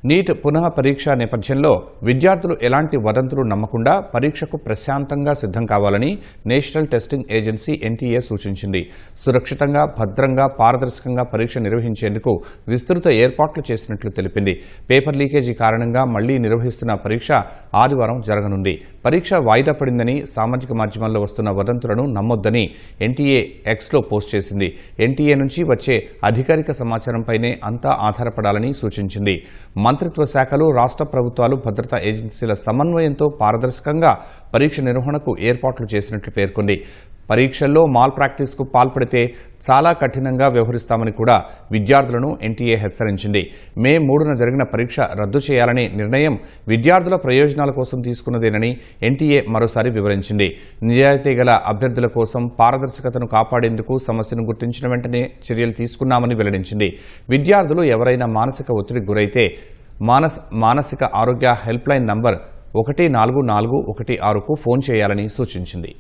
Neat పునః పరీక్ష నేపథ్యంలో విద్యార్థులు ఎలాంటి వదంతులు నమ్మకుండా పరీక్షకు ప్రశాంతంగా సిద్ధం కావాలని నేషనల్ టెస్టింగ్ ఏజెన్సీ ఎన్టీఏ సూచించింది. సురక్షితంగా, భద్రంగా, పారదర్శకంగా పరీక్ష నిర్వహించేందుకు విస్తృత ఏర్పాట్లు చేసినట్లు తెలిపింది. పేపర్ లీకేజీ కారణంగా మళ్లీ నిర్వహిస్తున్న పరీక్ష ఆదివారం జరగనుంది. పరీక్ష వాయిదా పడిందని సామాజిక మాధ్యమాల్లో వస్తున్న వదంతులను నమ్మొద్దని ఎన్టీఏ ఎక్స్లో పోస్ట్ చేసింది. ఎన్టీఏ నుంచి వచ్చే అధికారిక సమాచారంపైనే అంతా ఆధారపడాలని సూచించింది. మంత్రిత్వ శాఖలు, రాష్ట్ర ప్రభుత్వాలు, భద్రతా ఏజెన్సీల సమన్వయంతో పారదర్శకంగా పరీక్ష నిర్వహణకు ఏర్పాట్లు చేసినట్లు పేర్కొంది. పరీక్షల్లో మాల్ ప్రాక్టీస్కు పాల్పడితే చాలా కఠినంగా వ్యవహరిస్తామని కూడా విద్యార్థులను ఎన్టీఏ హెచ్చరించింది. మే 3న జరిగిన పరీక్ష రద్దు చేయాలనే నిర్ణయం విద్యార్థుల ప్రయోజనాల కోసం తీసుకున్నదేనని ఎన్టీఏ మరోసారి వివరించింది. నిజాయితీ గల అభ్యర్థుల కోసం పారదర్శకతను కాపాడేందుకు సమస్యను గుర్తించిన వెంటనే చర్యలు తీసుకున్నామని వెల్లడించింది. విద్యార్థులు ఎవరైనా మానసిక ఒత్తిడికి గురైతే మానసిక ఆరోగ్య హెల్ప్ లైన్ నంబర్ 144116కు ఫోన్ చేయాలని సూచించింది.